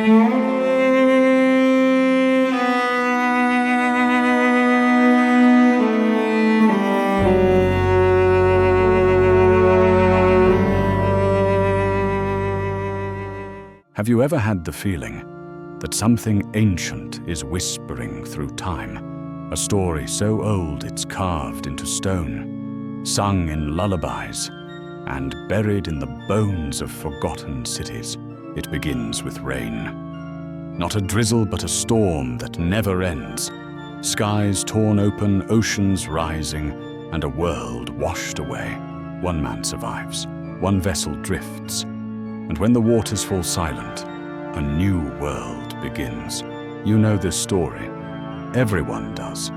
Have you ever had the feeling that something ancient is whispering through time? A story so old it's carved into stone, sung in lullabies, and buried in the bones of forgotten cities. It begins with rain. Not a drizzle, but a storm that never ends. Skies torn open, oceans rising, and a world washed away. One man survives, one vessel drifts. And when the waters fall silent, a new world begins. You know this story. Everyone does.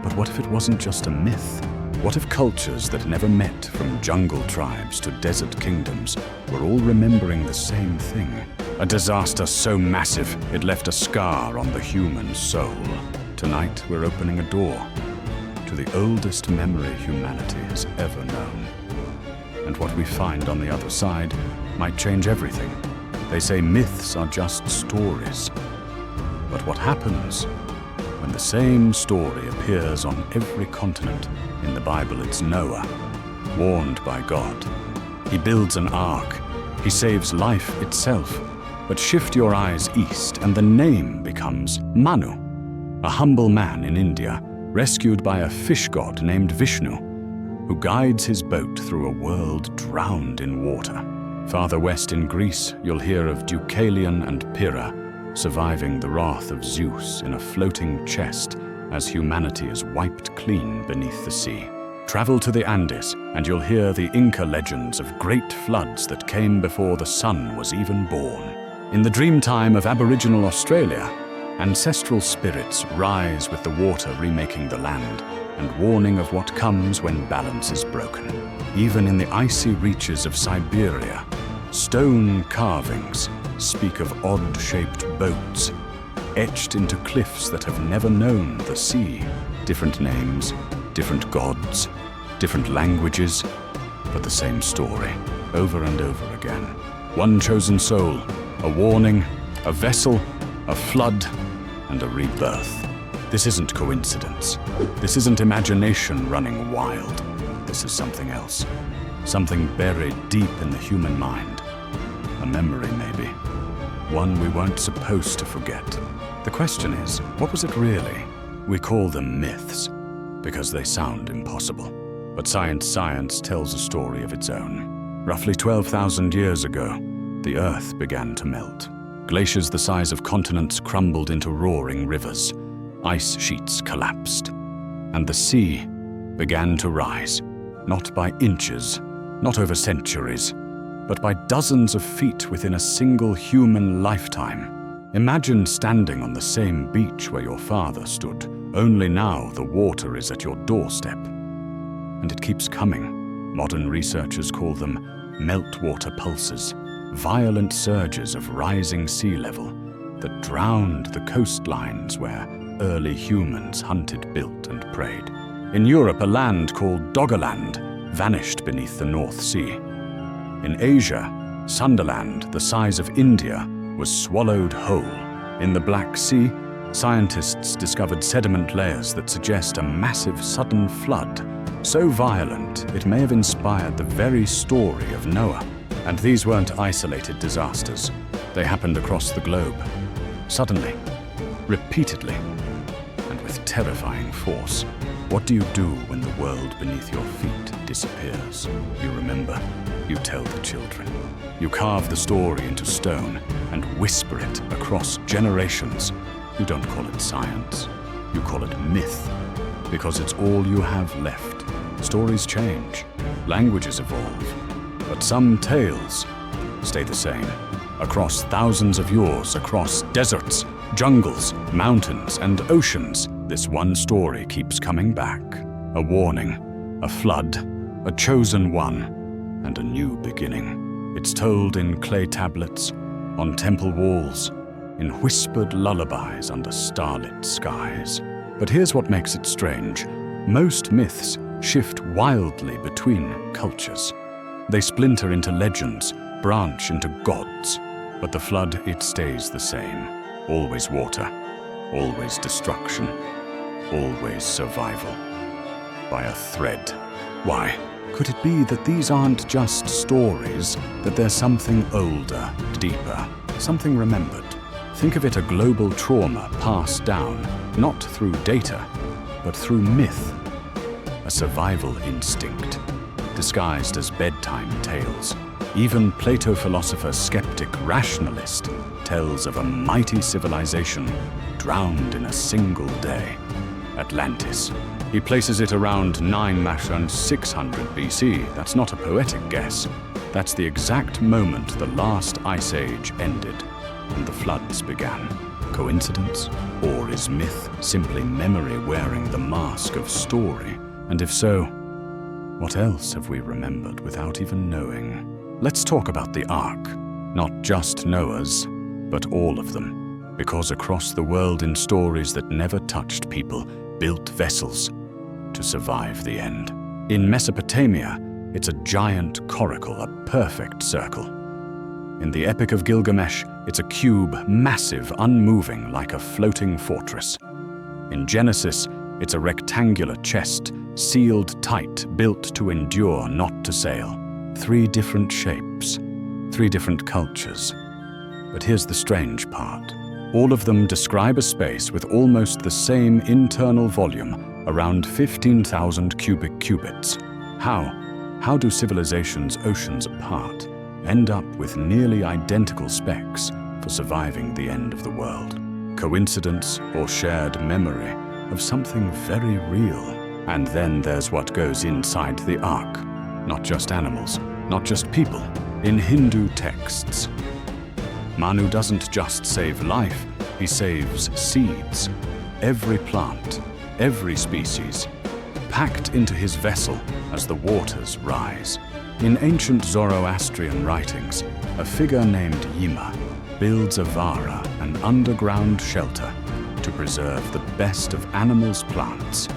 But what if it wasn't just a myth? What if cultures that never met, from jungle tribes to desert kingdoms, were all remembering the same thing? A disaster so massive it left a scar on the human soul. Tonight we're opening a door to the oldest memory humanity has ever known. And what we find on the other side might change everything. They say myths are just stories. But what happens when the same story appears on every continent? In the Bible, it's Noah, warned by God. He builds an ark. He saves life itself. But shift your eyes east, and the name becomes Manu, a humble man in India, rescued by a fish god named Vishnu, who guides his boat through a world drowned in water. Farther west in Greece, you'll hear of Deucalion and Pyrrha surviving the wrath of Zeus in a floating chest as humanity is wiped clean beneath the sea. Travel to the Andes, and you'll hear the Inca legends of great floods that came before the sun was even born. In the dreamtime of Aboriginal Australia, ancestral spirits rise with the water remaking the land, and warning of what comes when balance is broken. Even in the icy reaches of Siberia, stone carvings speak of odd-shaped boats, etched into cliffs that have never known the sea. Different names, different gods, different languages, but the same story, over and over again. One chosen soul, a warning, a vessel, a flood, and a rebirth. This isn't coincidence. This isn't imagination running wild. This is something else. Something buried deep in the human mind. A memory, maybe. One we weren't supposed to forget. The question is, what was it really? We call them myths because they sound impossible. But science tells a story of its own. Roughly 12,000 years ago, the Earth began to melt. Glaciers the size of continents crumbled into roaring rivers. Ice sheets collapsed, and the sea began to rise, not by inches, not over centuries, but by dozens of feet within a single human lifetime. Imagine standing on the same beach where your father stood, only now the water is at your doorstep. And it keeps coming. Modern researchers call them meltwater pulses, violent surges of rising sea level that drowned the coastlines where early humans hunted, built, and preyed. In Europe, a land called Doggerland vanished beneath the North Sea. In Asia, Sunderland, the size of India, was swallowed whole. In the Black Sea, scientists discovered sediment layers that suggest a massive sudden flood, so violent it may have inspired the very story of Noah. And these weren't isolated disasters. They happened across the globe. Suddenly, repeatedly, and with terrifying force. What do you do when the world beneath your feet disappears? You remember. You tell the children. You carve the story into stone and whisper it across generations. You don't call it science. You call it myth, because it's all you have left. Stories change. Languages evolve. But some tales stay the same. Across thousands of years, across deserts, jungles, mountains, and oceans, this one story keeps coming back. A warning, a flood, a chosen one, and a new beginning. It's told in clay tablets, on temple walls, in whispered lullabies under starlit skies. But here's what makes it strange. Most myths shift wildly between cultures. They splinter into legends, branch into gods, But the flood, it stays the same. Always water, always destruction, always survival. By a thread. Why? Could it be that these aren't just stories, that there's something older, deeper, something remembered? Think of it a global trauma passed down, not through data, but through myth. A survival instinct, disguised as bedtime tales. Even Plato philosopher, skeptic, rationalist tells of a mighty civilization drowned in a single day. Atlantis. He places it around 9,600 BC. That's not a poetic guess. That's the exact moment the last ice age ended and the floods began. Coincidence? Or is myth simply memory wearing the mask of story? And if so, what else have we remembered without even knowing? Let's talk about the Ark. Not just Noah's, but all of them. Because across the world, in stories that never touched people, built vessels to survive the end. In Mesopotamia, it's a giant coracle, a perfect circle. In the Epic of Gilgamesh, it's a cube, massive, unmoving, like a floating fortress. In Genesis, it's a rectangular chest, sealed tight, built to endure, not to sail. 3 different shapes, 3 different cultures. But here's the strange part. All of them describe a space with almost the same internal volume, around 15,000 cubic cubits. How do civilizations oceans apart end up with nearly identical specs for surviving the end of the world? Coincidence or shared memory of something very real? And then there's what goes inside the Ark. Not just animals, not just people. In Hindu texts, Manu doesn't just save life, he saves seeds. Every plant, every species, packed into his vessel as the waters rise. In ancient Zoroastrian writings, a figure named Yima builds a vara, an underground shelter, to preserve the best of animals, plants,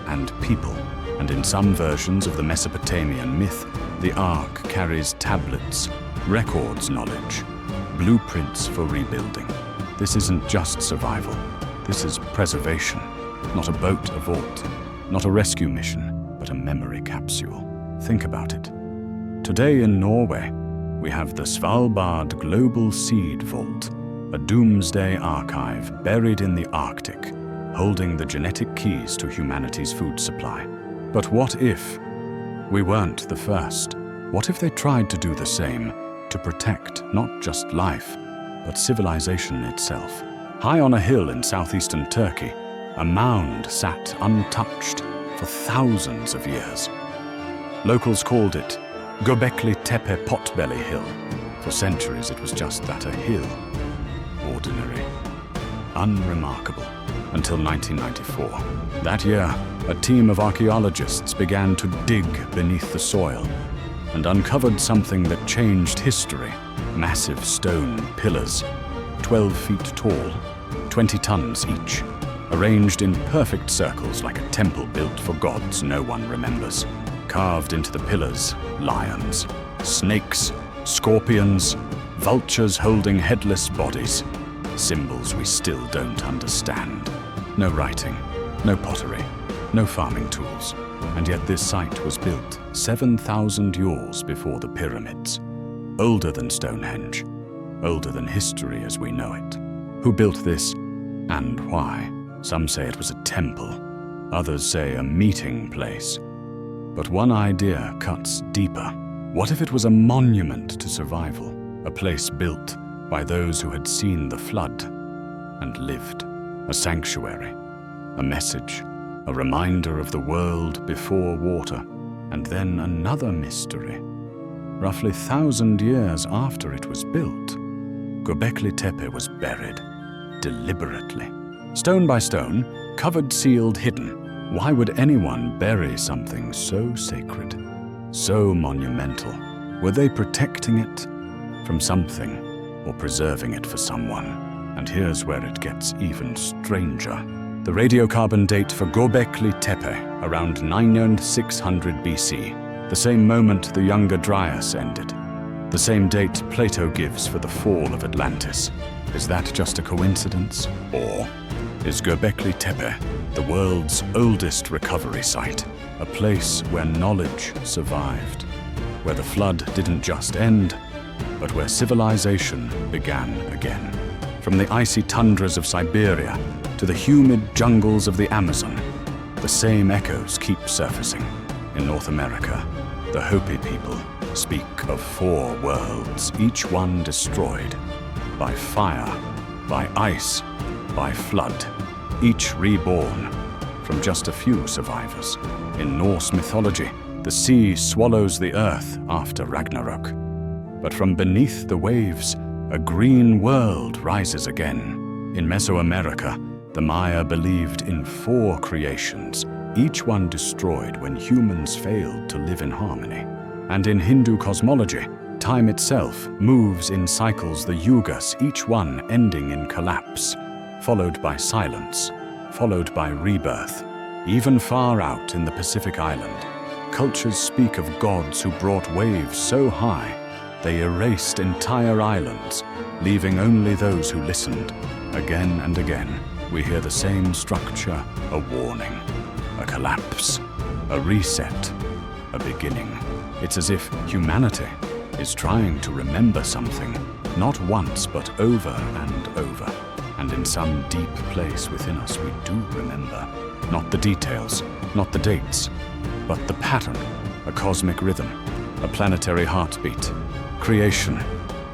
and people. And in some versions of the Mesopotamian myth, the Ark carries tablets, records knowledge, blueprints for rebuilding. This isn't just survival. This is preservation. Not a boat, a vault. Not a rescue mission, but a memory capsule. Think about it. Today in Norway, we have the Svalbard Global Seed Vault, a doomsday archive buried in the Arctic, holding the genetic keys to humanity's food supply. But what if we weren't the first? What if they tried to do the same, to protect not just life, but civilization itself? High on a hill in southeastern Turkey, a mound sat untouched for thousands of years. Locals called it Göbekli Tepe Potbelly Hill. For centuries it was just that, a hill. Ordinary. Unremarkable. Until 1994. That year, a team of archaeologists began to dig beneath the soil and uncovered something that changed history. Massive stone pillars, 12 feet tall, 20 tons each, arranged in perfect circles like a temple built for gods no one remembers. Carved into the pillars, lions, snakes, scorpions, vultures holding headless bodies, symbols we still don't understand. No writing, no pottery, no farming tools, and yet this site was built 7,000 years before the pyramids. Older than Stonehenge, older than history as we know it. Who built this, and why? Some say it was a temple, others say a meeting place. But one idea cuts deeper. What if it was a monument to survival, a place built by those who had seen the flood and lived? A sanctuary, a message, a reminder of the world before water, and then another mystery. Roughly 1,000 years after it was built, Göbekli Tepe was buried, deliberately. Stone by stone, covered, sealed, hidden. Why would anyone bury something so sacred, so monumental? Were they protecting it from something or preserving it for someone? And here's where it gets even stranger. The radiocarbon date for Göbekli Tepe, around 9,600 BC, the same moment the Younger Dryas ended. The same date Plato gives for the fall of Atlantis. Is that just a coincidence? Or is Göbekli Tepe the world's oldest recovery site, a place where knowledge survived, where the flood didn't just end, but where civilization began again? From the icy tundras of Siberia to the humid jungles of the Amazon, the same echoes keep surfacing. In North America, the Hopi people speak of 4 worlds, each one destroyed by fire, by ice, by flood, each reborn from just a few survivors. In Norse mythology, the sea swallows the earth after Ragnarok. But from beneath the waves, a green world rises again. In Mesoamerica, the Maya believed in 4 creations, each one destroyed when humans failed to live in harmony. And in Hindu cosmology, time itself moves in cycles, the yugas, each one ending in collapse, followed by silence, followed by rebirth. Even far out in the Pacific Island, cultures speak of gods who brought waves so high they erased entire islands, leaving only those who listened. Again and again, we hear the same structure, a warning, a collapse, a reset, a beginning. It's as if humanity is trying to remember something, not once, but over and over. And in some deep place within us, we do remember. Not the details, not the dates, but the pattern, a cosmic rhythm, a planetary heartbeat, creation,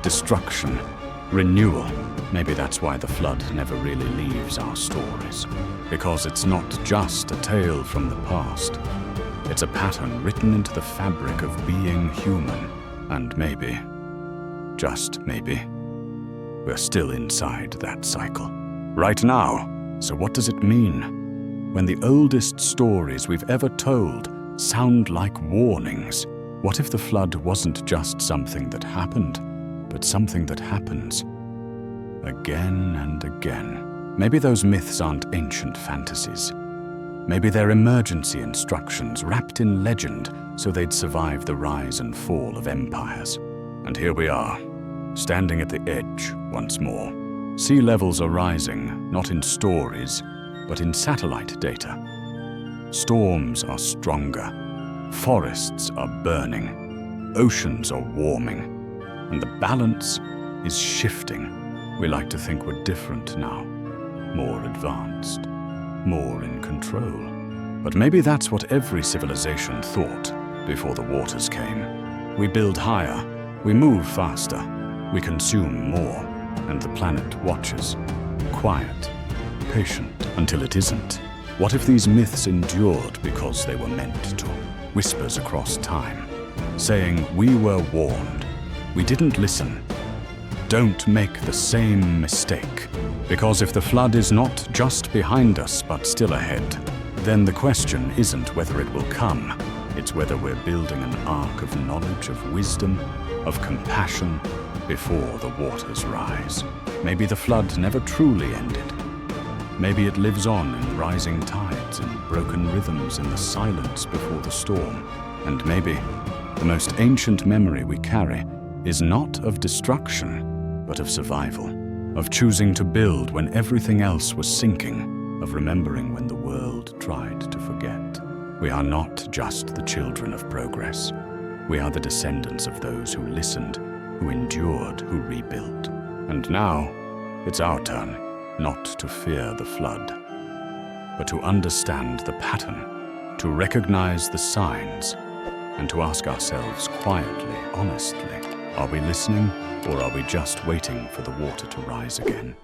destruction, renewal. Maybe that's why the flood never really leaves our stories. Because it's not just a tale from the past. It's a pattern written into the fabric of being human. And maybe, just maybe, we're still inside that cycle. Right now. So what does it mean? When the oldest stories we've ever told sound like warnings, what if the flood wasn't just something that happened, but something that happens again and again? Maybe those myths aren't ancient fantasies. Maybe they're emergency instructions wrapped in legend so they'd survive the rise and fall of empires. And here we are, standing at the edge once more. Sea levels are rising, not in stories, but in satellite data. Storms are stronger, forests are burning, oceans are warming, and the balance is shifting. We like to think we're different now, more advanced, more in control. But maybe that's what every civilization thought before the waters came. We build higher, we move faster, we consume more, and the planet watches, quiet, patient, until it isn't. What if these myths endured because they were meant to? Whispers across time, saying we were warned, we didn't listen. Don't make the same mistake. Because if the flood is not just behind us but still ahead, then the question isn't whether it will come, it's whether we're building an ark of knowledge, of wisdom, of compassion before the waters rise. Maybe the flood never truly ended. Maybe it lives on in rising tides, in broken rhythms, in the silence before the storm. And maybe the most ancient memory we carry is not of destruction, but of survival, of choosing to build when everything else was sinking, of remembering when the world tried to forget. We are not just the children of progress. We are the descendants of those who listened, who endured, who rebuilt. And now, it's our turn, not to fear the flood, but to understand the pattern, to recognize the signs, and to ask ourselves quietly, honestly, are we listening, or are we just waiting for the water to rise again?